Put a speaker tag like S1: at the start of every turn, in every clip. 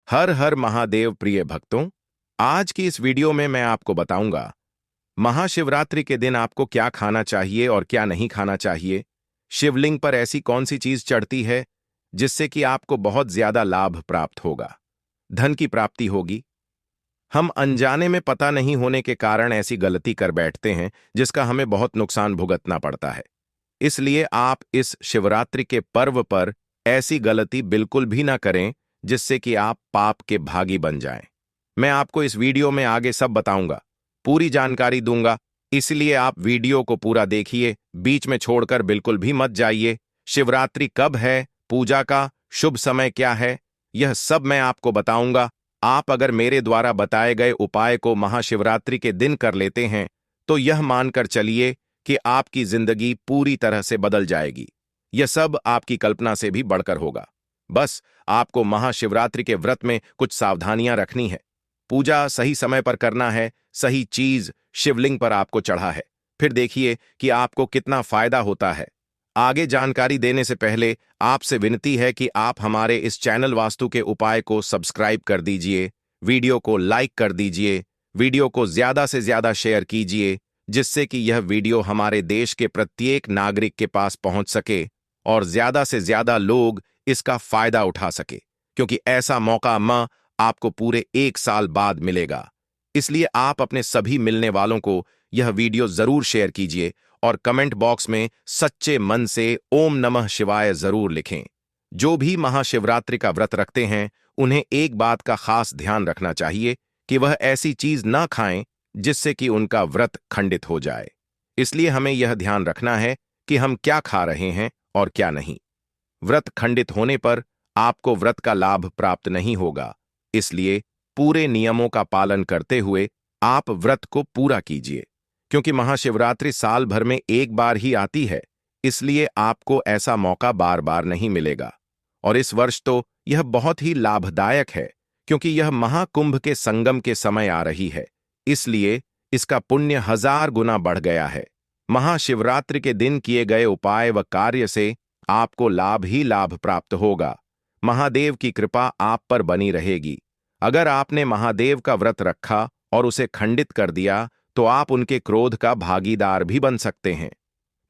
S1: हर हर महादेव प्रिय भक्तों, आज की इस वीडियो में मैं आपको बताऊंगा महाशिवरात्रि के दिन आपको क्या खाना चाहिए और क्या नहीं खाना चाहिए। शिवलिंग पर ऐसी कौन सी चीज चढ़ती है जिससे कि आपको बहुत ज्यादा लाभ प्राप्त होगा, धन की प्राप्ति होगी। हम अनजाने में पता नहीं होने के कारण ऐसी गलती कर बैठते हैं जिसका हमें बहुत नुकसान भुगतना पड़ता है। इसलिए आप इस शिवरात्रि के पर्व पर ऐसी गलती बिल्कुल भी ना करें जिससे कि आप पाप के भागी बन जाएं। मैं आपको इस वीडियो में आगे सब बताऊंगा, पूरी जानकारी दूंगा, इसलिए आप वीडियो को पूरा देखिए, बीच में छोड़कर बिल्कुल भी मत जाइए। शिवरात्रि कब है, पूजा का शुभ समय क्या है, यह सब मैं आपको बताऊंगा। आप अगर मेरे द्वारा बताए गए उपाय को महाशिवरात्रि के दिन कर लेते हैं तो यह मानकर चलिए कि आपकी जिंदगी पूरी तरह से बदल जाएगी। यह सब आपकी कल्पना से भी बढ़कर होगा। बस आपको महाशिवरात्रि के व्रत में कुछ सावधानियां रखनी है। पूजा सही समय पर करना है, सही चीज शिवलिंग पर आपको चढ़ा है, फिर देखिए कि आपको कितना फायदा होता है। आगे जानकारी देने से पहले आपसे विनती है कि आप हमारे इस चैनल वास्तु के उपाय को सब्सक्राइब कर दीजिए, वीडियो को लाइक कर दीजिए, वीडियो को ज्यादा से ज्यादा शेयर कीजिए, जिससे कि यह वीडियो हमारे देश के प्रत्येक नागरिक के पास पहुंच सके और ज्यादा से ज्यादा लोग इसका फायदा उठा सके, क्योंकि ऐसा मौका आपको पूरे 1 साल बाद मिलेगा। इसलिए आप अपने सभी मिलने वालों को यह वीडियो जरूर शेयर कीजिए और कमेंट बॉक्स में सच्चे मन से ओम नमः शिवाय जरूर लिखें। जो भी महाशिवरात्रि का व्रत रखते हैं उन्हें एक बात का खास ध्यान रखना चाहिए कि वह ऐसी चीज ना खाएं जिससे कि उनका व्रत खंडित हो जाए। इसलिए हमें यह ध्यान रखना है कि हम क्या खा रहे हैं और क्या नहीं। व्रत खंडित होने पर आपको व्रत का लाभ प्राप्त नहीं होगा, इसलिए पूरे नियमों का पालन करते हुए आप व्रत को पूरा कीजिए। क्योंकि महाशिवरात्रि साल भर में एक बार ही आती है, इसलिए आपको ऐसा मौका बार बार नहीं मिलेगा। और इस वर्ष तो यह बहुत ही लाभदायक है क्योंकि यह महाकुंभ के संगम के समय आ रही है, इसलिए इसका पुण्य 1000 गुना बढ़ गया है। महाशिवरात्रि के दिन किए गए उपाय व कार्य से आपको लाभ ही लाभ प्राप्त होगा। महादेव की कृपा आप पर बनी रहेगी। अगर आपने महादेव का व्रत रखा और उसे खंडित कर दिया तो आप उनके क्रोध का भागीदार भी बन सकते हैं,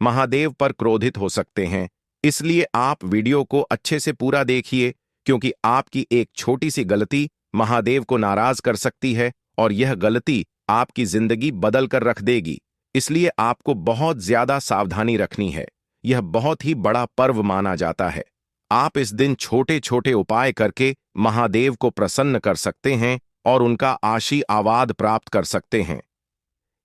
S1: महादेव पर क्रोधित हो सकते हैं। इसलिए आप वीडियो को अच्छे से पूरा देखिए, क्योंकि आपकी एक छोटी सी गलती महादेव को नाराज कर सकती है और यह गलती आपकी जिंदगी बदल कर रख देगी। इसलिए आपको बहुत ज्यादा सावधानी रखनी है। यह बहुत ही बड़ा पर्व माना जाता है। आप इस दिन छोटे छोटे उपाय करके महादेव को प्रसन्न कर सकते हैं और उनका आशीर्वाद प्राप्त कर सकते हैं।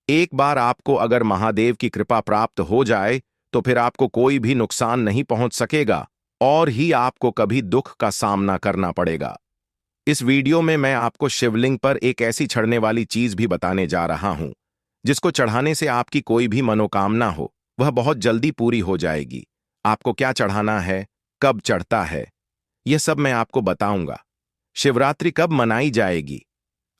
S1: एक बार आपको अगर महादेव की कृपा प्राप्त हो जाए तो फिर आपको कोई भी नुकसान नहीं पहुंच सकेगा और ही आपको कभी दुख का सामना करना पड़ेगा। इस वीडियो में मैं आपको शिवलिंग पर एक ऐसी चढ़ने वाली चीज भी बताने जा रहा हूं जिसको चढ़ाने से आपकी कोई भी मनोकामना हो वह बहुत जल्दी पूरी हो जाएगी। आपको क्या चढ़ाना है, कब चढ़ता है, यह सब मैं आपको बताऊंगा। शिवरात्रि कब मनाई जाएगी,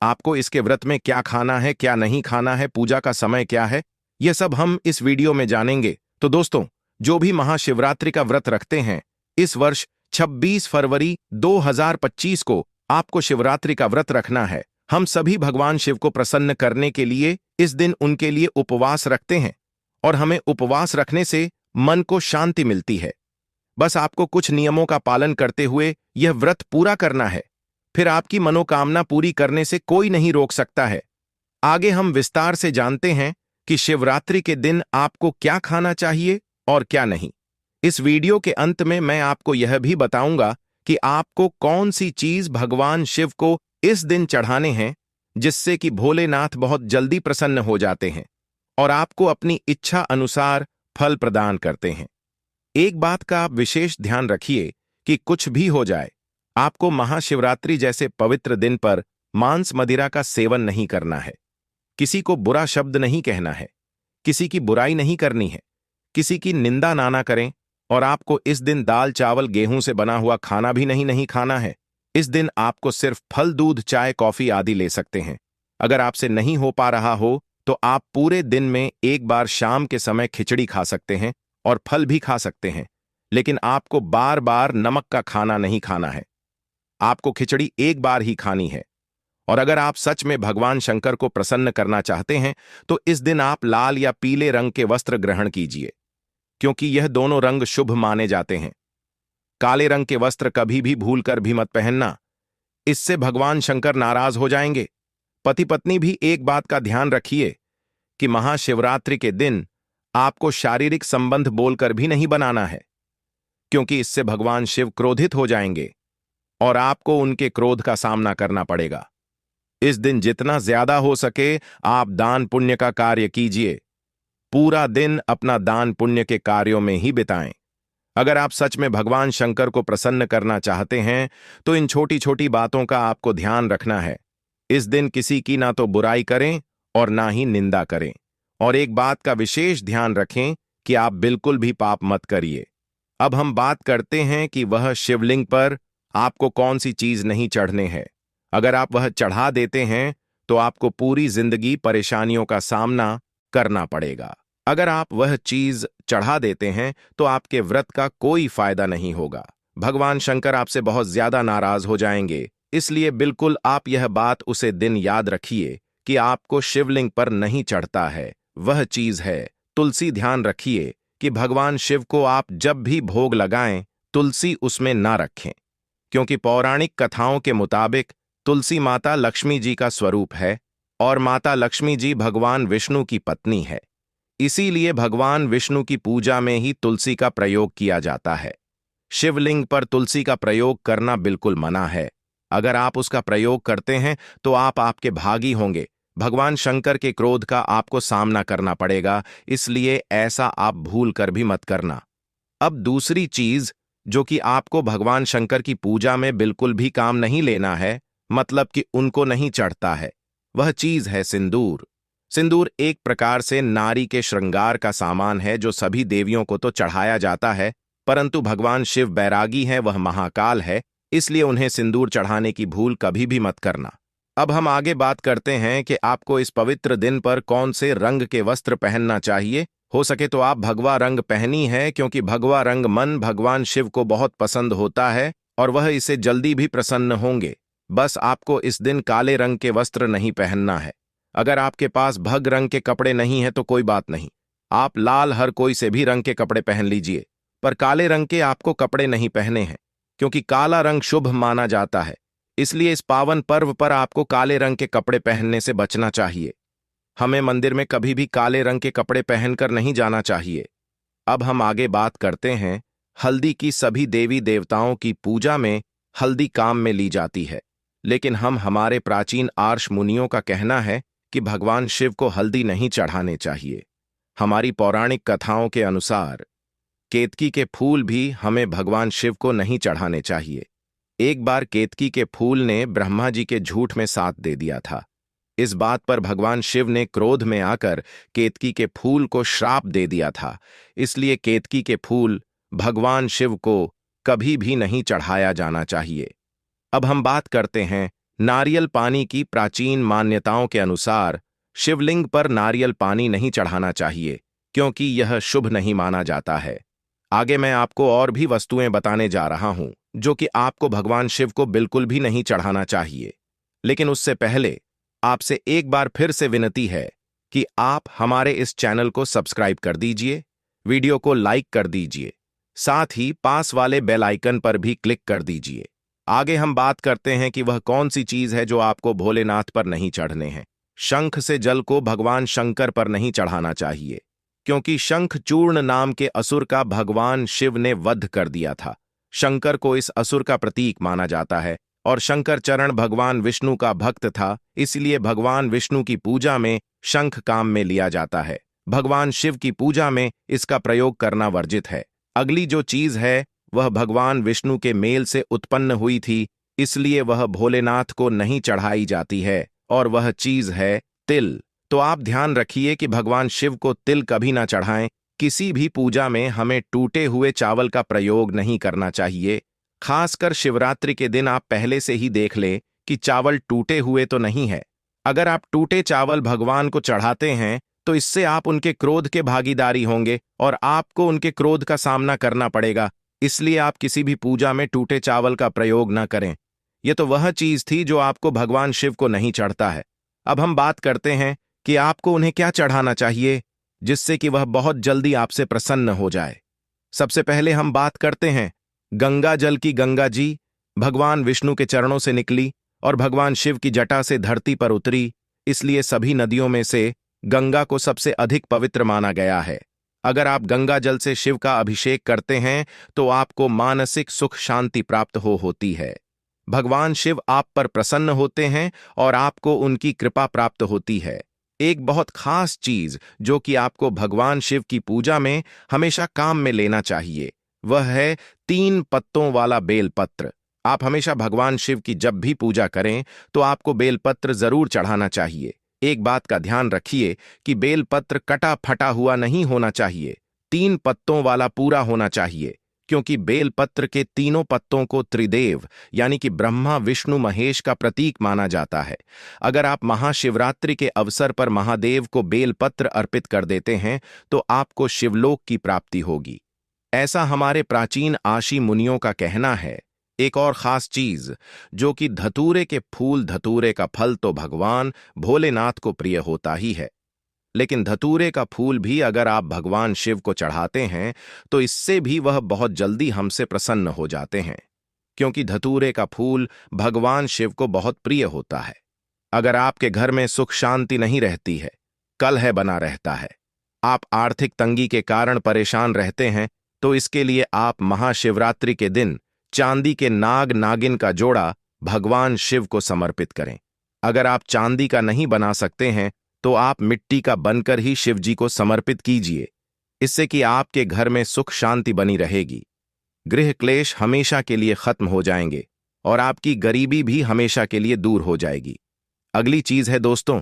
S1: आपको इसके व्रत में क्या खाना है, क्या नहीं खाना है, पूजा का समय क्या है, यह सब हम इस वीडियो में जानेंगे। तो दोस्तों, जो भी महाशिवरात्रि का व्रत रखते हैं, इस वर्ष 26 फरवरी 2025 को आपको शिवरात्रि का व्रत रखना है। हम सभी भगवान शिव को प्रसन्न करने के लिए इस दिन उनके लिए उपवास रखते हैं और हमें उपवास रखने से मन को शांति मिलती है। बस आपको कुछ नियमों का पालन करते हुए यह व्रत पूरा करना है, फिर आपकी मनोकामना पूरी करने से कोई नहीं रोक सकता है। आगे हम विस्तार से जानते हैं कि शिवरात्रि के दिन आपको क्या खाना चाहिए और क्या नहीं। इस वीडियो के अंत में मैं आपको यह भी बताऊंगा कि आपको कौन सी चीज भगवान शिव को इस दिन चढ़ाने हैं जिससे कि भोलेनाथ बहुत जल्दी प्रसन्न हो जाते हैं और आपको अपनी इच्छा अनुसार फल प्रदान करते हैं। एक बात का आप विशेष ध्यान रखिए कि कुछ भी हो जाए, आपको महाशिवरात्रि जैसे पवित्र दिन पर मांस मदिरा का सेवन नहीं करना है, किसी को बुरा शब्द नहीं कहना है, किसी की बुराई नहीं करनी है, किसी की निंदा ना करें और आपको इस दिन दाल चावल गेहूं से बना हुआ खाना भी नहीं खाना है। इस दिन आपको सिर्फ फल, दूध, चाय, कॉफी आदि ले सकते हैं। अगर आपसे नहीं हो पा रहा हो तो आप पूरे दिन में एक बार शाम के समय खिचड़ी खा सकते हैं और फल भी खा सकते हैं, लेकिन आपको बार बार नमक का खाना नहीं खाना है। आपको खिचड़ी एक बार ही खानी है। और अगर आप सच में भगवान शंकर को प्रसन्न करना चाहते हैं तो इस दिन आप लाल या पीले रंग के वस्त्र ग्रहण कीजिए, क्योंकि यह दोनों रंग शुभ माने जाते हैं। काले रंग के वस्त्र कभी भी भूलकर भी मत पहनना, इससे भगवान शंकर नाराज हो जाएंगे। पति पत्नी भी एक बात का ध्यान रखिए कि महाशिवरात्रि के दिन आपको शारीरिक संबंध बोलकर भी नहीं बनाना है, क्योंकि इससे भगवान शिव क्रोधित हो जाएंगे और आपको उनके क्रोध का सामना करना पड़ेगा। इस दिन जितना ज्यादा हो सके आप दान पुण्य का कार्य कीजिए। पूरा दिन अपना दान पुण्य के कार्यों में ही बिताएं। अगर आप सच में भगवान शंकर को प्रसन्न करना चाहते हैं तो इन छोटी छोटी बातों का आपको ध्यान रखना है। इस दिन किसी की ना तो बुराई करें और ना ही निंदा करें। और एक बात का विशेष ध्यान रखें कि आप बिल्कुल भी पाप मत करिए। अब हम बात करते हैं कि वह शिवलिंग पर आपको कौन सी चीज नहीं चढ़ने है। अगर आप वह चढ़ा देते हैं तो आपको पूरी जिंदगी परेशानियों का सामना करना पड़ेगा। अगर आप वह चीज चढ़ा देते हैं तो आपके व्रत का कोई फायदा नहीं होगा। भगवान शंकर आपसे बहुत ज्यादा नाराज हो जाएंगे। इसलिए बिल्कुल आप यह बात उसे दिन याद रखिए कि आपको शिवलिंग पर नहीं चढ़ता है। वह चीज है तुलसी। ध्यान रखिए कि भगवान शिव को आप जब भी भोग लगाएं तुलसी उसमें ना रखें, क्योंकि पौराणिक कथाओं के मुताबिक तुलसी माता लक्ष्मी जी का स्वरूप है और माता लक्ष्मी जी भगवान विष्णु की पत्नी है। इसीलिए भगवान विष्णु की पूजा में ही तुलसी का प्रयोग किया जाता है। शिवलिंग पर तुलसी का प्रयोग करना बिल्कुल मना है। अगर आप उसका प्रयोग करते हैं तो आप आपके भागी होंगे। भगवान शंकर के क्रोध का आपको सामना करना पड़ेगा, इसलिए ऐसा आप भूल कर भी मत करना। अब दूसरी चीज जो कि आपको भगवान शंकर की पूजा में बिल्कुल भी काम नहीं लेना है, मतलब कि उनको नहीं चढ़ता है, वह चीज है सिंदूर। सिंदूर एक प्रकार से नारी के श्रृंगार का सामान है जो सभी देवियों को तो चढ़ाया जाता है, परंतु भगवान शिव बैरागी हैं, वह महाकाल है, इसलिए उन्हें सिंदूर चढ़ाने की भूल कभी भी मत करना। अब हम आगे बात करते हैं कि आपको इस पवित्र दिन पर कौन से रंग के वस्त्र पहनना चाहिए। हो सके तो आप भगवा रंग पहनी है, क्योंकि भगवा रंग मन भगवान शिव को बहुत पसंद होता है और वह इसे जल्दी भी प्रसन्न होंगे। बस आपको इस दिन काले रंग के वस्त्र नहीं पहनना है। अगर आपके पास भग रंग के कपड़े नहीं है तो कोई बात नहीं, आप लाल हर कोई से भी रंग के कपड़े पहन लीजिए, पर काले रंग के आपको कपड़े नहीं पहने हैं, क्योंकि काला रंग शुभ माना जाता है। इसलिए इस पावन पर्व पर आपको काले रंग के कपड़े पहनने से बचना चाहिए। हमें मंदिर में कभी भी काले रंग के कपड़े पहनकर नहीं जाना चाहिए। अब हम आगे बात करते हैं हल्दी की। सभी देवी देवताओं की पूजा में हल्दी काम में ली जाती है, लेकिन हमारे प्राचीन आर्ष मुनियों का कहना है कि भगवान शिव को हल्दी नहीं चढ़ाने चाहिए। हमारी पौराणिक कथाओं के अनुसार केतकी के फूल भी हमें भगवान शिव को नहीं चढ़ाने चाहिए। एक बार केतकी के फूल ने ब्रह्मा जी के झूठ में साथ दे दिया था। इस बात पर भगवान शिव ने क्रोध में आकर केतकी के फूल को श्राप दे दिया था। इसलिए केतकी के फूल भगवान शिव को कभी भी नहीं चढ़ाया जाना चाहिए। अब हम बात करते हैं नारियल पानी की। प्राचीन मान्यताओं के अनुसार शिवलिंग पर नारियल पानी नहीं चढ़ाना चाहिए, क्योंकि यह शुभ नहीं माना जाता है। आगे मैं आपको और भी वस्तुएं बताने जा रहा हूं जो कि आपको भगवान शिव को बिल्कुल भी नहीं चढ़ाना चाहिए। लेकिन उससे पहले आपसे एक बार फिर से विनती है कि आप हमारे इस चैनल को सब्सक्राइब कर दीजिए, वीडियो को लाइक कर दीजिए, साथ ही पास वाले बेल आइकन पर भी क्लिक कर दीजिए। आगे हम बात करते हैं कि वह कौन सी चीज है जो आपको भोलेनाथ पर नहीं चढ़ने हैं। शंख से जल को भगवान शंकर पर नहीं चढ़ाना चाहिए, क्योंकि शंख चूर्ण नाम के असुर का भगवान शिव ने वध कर दिया था। शंकर को इस असुर का प्रतीक माना जाता है और शंकर चरण भगवान विष्णु का भक्त था, इसलिए भगवान विष्णु की पूजा में शंख काम में लिया जाता है। भगवान शिव की पूजा में इसका प्रयोग करना वर्जित है। अगली जो चीज है वह भगवान विष्णु के मेल से उत्पन्न हुई थी, इसलिए वह भोलेनाथ को नहीं चढ़ाई जाती है, और वह चीज है तिल। तो आप ध्यान रखिए कि भगवान शिव को तिल कभी ना चढ़ाएं। किसी भी पूजा में हमें टूटे हुए चावल का प्रयोग नहीं करना चाहिए। खासकर शिवरात्रि के दिन आप पहले से ही देख लें कि चावल टूटे हुए तो नहीं है। अगर आप टूटे चावल भगवान को चढ़ाते हैं तो इससे आप उनके क्रोध के भागीदारी होंगे और आपको उनके क्रोध का सामना करना पड़ेगा। इसलिए आप किसी भी पूजा में टूटे चावल का प्रयोग न करें। ये तो वह चीज थी जो आपको भगवान शिव को नहीं चढ़ता है। अब हम बात करते हैं कि आपको उन्हें क्या चढ़ाना चाहिए जिससे कि वह बहुत जल्दी आपसे प्रसन्न हो जाए। सबसे पहले हम बात करते हैं गंगा जल की। गंगा जी भगवान विष्णु के चरणों से निकली और भगवान शिव की जटा से धरती पर उतरी, इसलिए सभी नदियों में से गंगा को सबसे अधिक पवित्र माना गया है। अगर आप गंगा जल से शिव का अभिषेक करते हैं तो आपको मानसिक सुख शांति प्राप्त होती है। भगवान शिव आप पर प्रसन्न होते हैं और आपको उनकी कृपा प्राप्त होती है। एक बहुत खास चीज जो कि आपको भगवान शिव की पूजा में हमेशा काम में लेना चाहिए, वह है 3 पत्तों वाला बेलपत्र। आप हमेशा भगवान शिव की जब भी पूजा करें तो आपको बेलपत्र जरूर चढ़ाना चाहिए। एक बात का ध्यान रखिए कि बेलपत्र कटा फटा हुआ नहीं होना चाहिए, 3 पत्तों वाला पूरा होना चाहिए, क्योंकि बेलपत्र के तीनों पत्तों को त्रिदेव यानी कि ब्रह्मा विष्णु महेश का प्रतीक माना जाता है। अगर आप महाशिवरात्रि के अवसर पर महादेव को बेलपत्र अर्पित कर देते हैं तो आपको शिवलोक की प्राप्ति होगी, ऐसा हमारे प्राचीन आशी मुनियों का कहना है। एक और खास चीज जो कि धतूरे के फूल, धतूरे का फल तो भगवान भोलेनाथ को प्रिय होता ही है, लेकिन धतूरे का फूल भी अगर आप भगवान शिव को चढ़ाते हैं तो इससे भी वह बहुत जल्दी हमसे प्रसन्न हो जाते हैं, क्योंकि धतूरे का फूल भगवान शिव को बहुत प्रिय होता है। अगर आपके घर में सुख शांति नहीं रहती है, कलह बना रहता है, आप आर्थिक तंगी के कारण परेशान रहते हैं, तो इसके लिए आप महाशिवरात्रि के दिन चांदी के नाग नागिन का जोड़ा भगवान शिव को समर्पित करें। अगर आप चांदी का नहीं बना सकते हैं तो आप मिट्टी का बनकर ही शिव जी को समर्पित कीजिए, इससे कि आपके घर में सुख शांति बनी रहेगी, गृह क्लेश हमेशा के लिए खत्म हो जाएंगे और आपकी गरीबी भी हमेशा के लिए दूर हो जाएगी। अगली चीज है दोस्तों